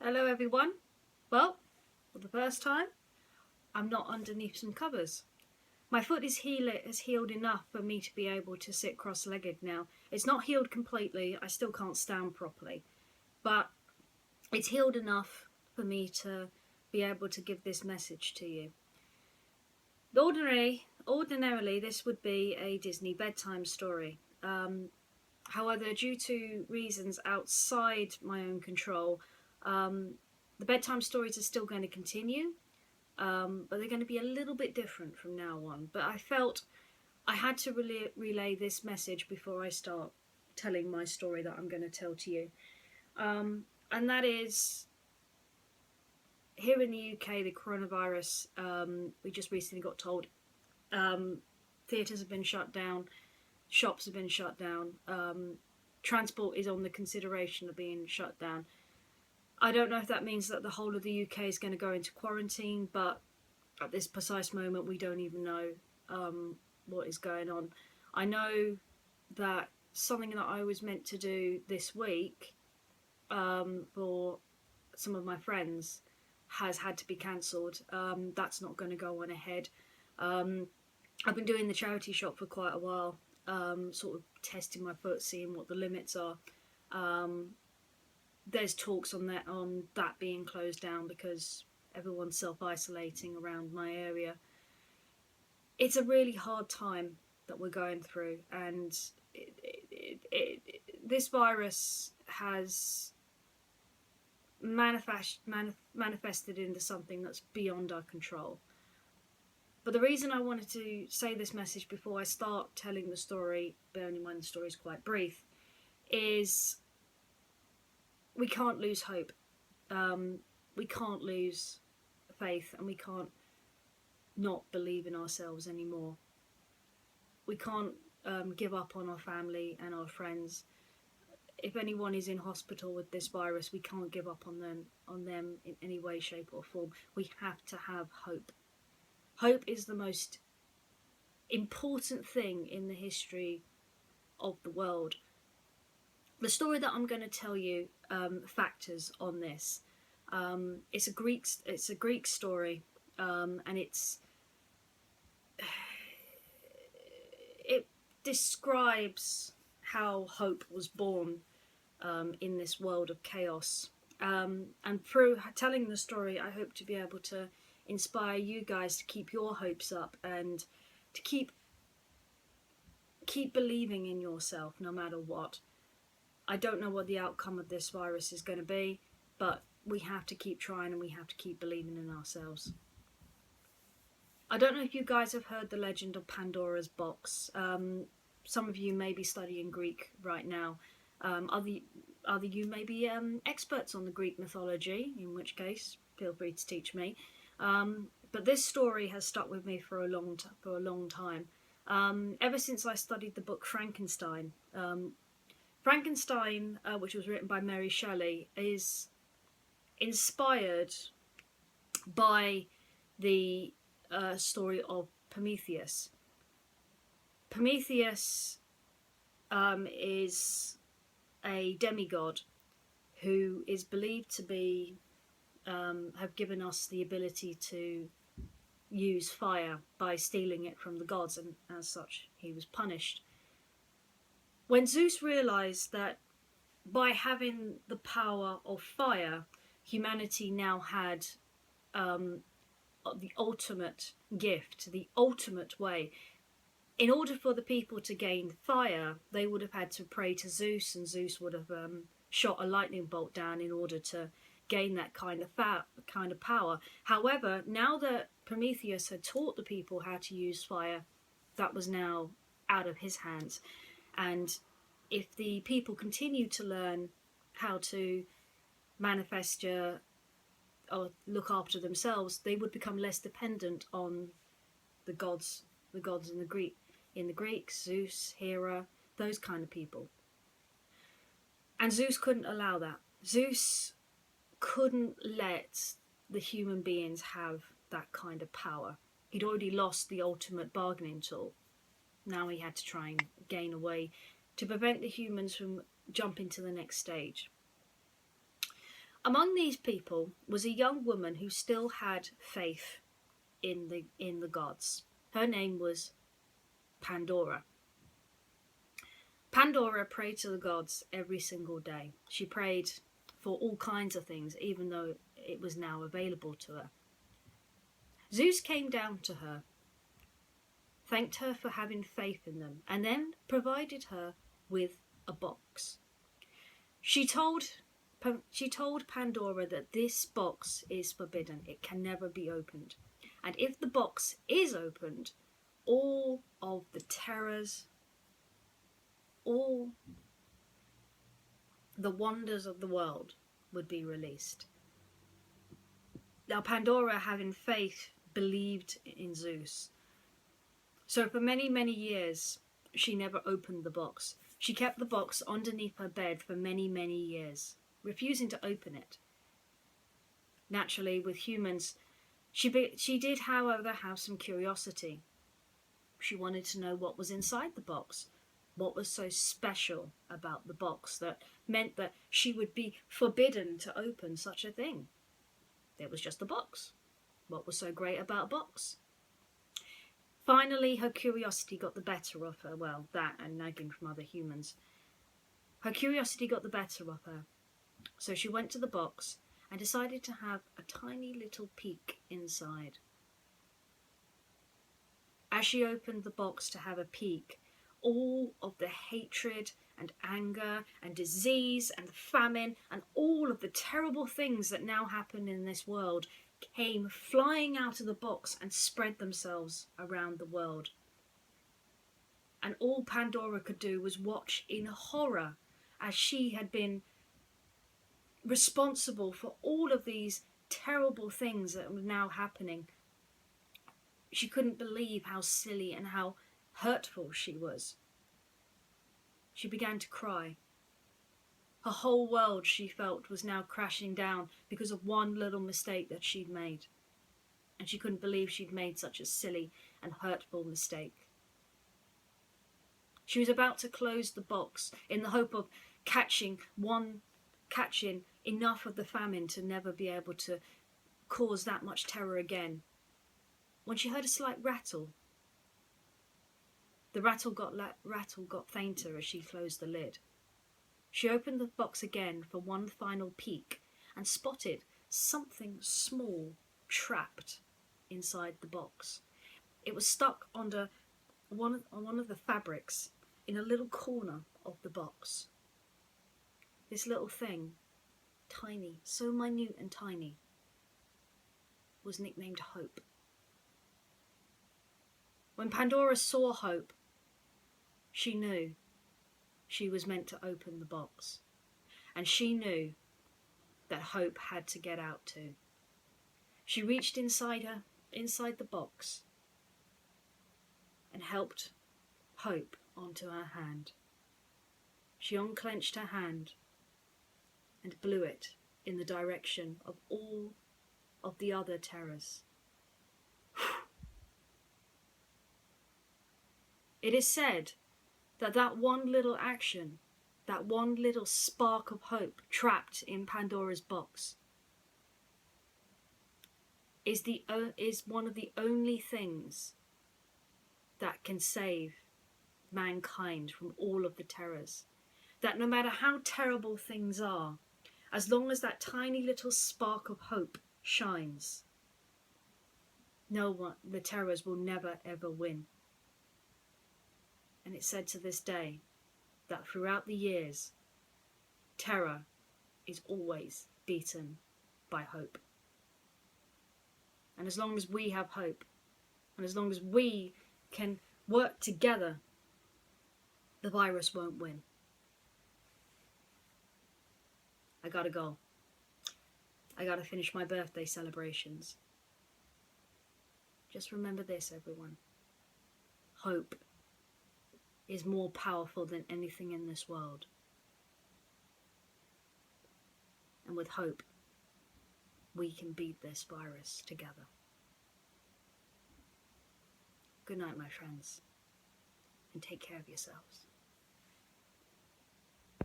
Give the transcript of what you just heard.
Hello everyone. Well, for the first time, I'm not underneath some covers. My foot is healed enough for me to be able to sit cross-legged now. It's not healed completely, I still can't stand properly, but it's healed enough for me to be able to give this message to you. Ordinarily, this would be a Disney bedtime story. However, due to reasons outside my own control, the bedtime stories are still going to continue, but they're going to be a little bit different from now on. But I felt I had to relay this message before I start telling my story that I'm going to tell to you. And that is, here in the UK, the coronavirus, we just recently got told theatres have been shut down, shops have been shut down, transport is on the consideration of being shut down. I don't know if that means that the whole of the UK is going to go into quarantine, but at this precise moment we don't even know what is going on. I know that something that I was meant to do this week for some of my friends has had to be cancelled. That's not going to go on ahead. I've been doing the charity shop for quite a while, sort of testing my foot, seeing what the limits are. There's talks on that being closed down because everyone's self-isolating around my area. It's a really hard time that we're going through, and this virus has manifested into something that's beyond our control. But the reason I wanted to say this message before I start telling the story, bearing in mind the story is quite brief, is we can't lose hope. We can't lose faith, and we can't not believe in ourselves anymore. We can't give up on our family and our friends. If anyone is in hospital with this virus, we can't give up on them in any way, shape or form. We have to have hope. Hope is the most important thing in the history of the world. The story that I'm going to tell you factors on this. It's a Greek story, and it describes how hope was born in this world of chaos. And through telling the story, I hope to be able to inspire you guys to keep your hopes up and to keep believing in yourself no matter what. I don't know what the outcome of this virus is going to be, but we have to keep trying and we have to keep believing in ourselves. I don't know if you guys have heard the legend of Pandora's box. Some of you may be studying Greek right now. Other you may be experts on the Greek mythology, in which case feel free to teach me. But this story has stuck with me for a long time. Ever since I studied the book Frankenstein. Frankenstein, which was written by Mary Shelley, is inspired by the story of Prometheus. Prometheus is a demigod who is believed to be have given us the ability to use fire by stealing it from the gods, and as such he was punished. When Zeus realised that by having the power of fire, humanity now had the ultimate gift, the ultimate way. In order for the people to gain fire, they would have had to pray to Zeus, and Zeus would have shot a lightning bolt down in order to gain that kind of power. However, now that Prometheus had taught the people how to use fire, that was now out of his hands. And if the people continued to learn how to manifest or look after themselves, they would become less dependent on the gods in the Greek, Zeus, Hera, those kind of people. And Zeus couldn't allow that. Zeus couldn't let the human beings have that kind of power. He'd already lost the ultimate bargaining tool. Now he had to try and gain a way to prevent the humans from jumping to the next stage. Among these people was a young woman who still had faith in the gods. Her name was Pandora. Pandora prayed to the gods every single day. She prayed for all kinds of things, even though it was now available to her. Zeus came down to her, thanked her for having faith in them, and then provided her with a box. She told Pandora that this box is forbidden. It can never be opened. And if the box is opened, all of the terrors, all the wonders of the world would be released. Now Pandora, having faith, believed in Zeus. So for many, many years, she never opened the box. She kept the box underneath her bed for many, many years, refusing to open it. Naturally, with humans, she did, however, have some curiosity. She wanted to know what was inside the box. What was so special about the box that meant that she would be forbidden to open such a thing? It was just a box. What was so great about a box? Finally, her curiosity got the better of her. Well, that and nagging from other humans. Her curiosity got the better of her. So she went to the box and decided to have a tiny little peek inside. As she opened the box to have a peek, all of the hatred and anger and disease and famine and all of the terrible things that now happen in this world came flying out of the box and spread themselves around the world. And all Pandora could do was watch in horror as she had been responsible for all of these terrible things that were now happening. She couldn't believe how silly and how hurtful she was. She began to cry. Her whole world, she felt, was now crashing down because of one little mistake that she'd made. And she couldn't believe she'd made such a silly and hurtful mistake. She was about to close the box in the hope of catching enough of the famine to never be able to cause that much terror again, when she heard a slight rattle. The rattle got fainter as she closed the lid. She opened the box again for one final peek and spotted something small trapped inside the box. It was stuck under one of the fabrics in a little corner of the box. This little thing, tiny, so minute and tiny, was nicknamed Hope. When Pandora saw Hope, she knew she was meant to open the box, and she knew that Hope had to get out too. She reached inside the box, and helped Hope onto her hand. She unclenched her hand and blew it in the direction of all of the other terrors. It is said that one little action, that one little spark of hope trapped in Pandora's box, is one of the only things that can save mankind from all of the terrors. That no matter how terrible things are, as long as that tiny little spark of hope shines, the terrors will never ever win. And it's said to this day that throughout the years, terror is always beaten by hope. And as long as we have hope, and as long as we can work together, the virus won't win. I gotta go. I gotta finish my birthday celebrations. Just remember this, everyone. Hope is more powerful than anything in this world. And with hope, we can beat this virus together. Good night, my friends, and take care of yourselves.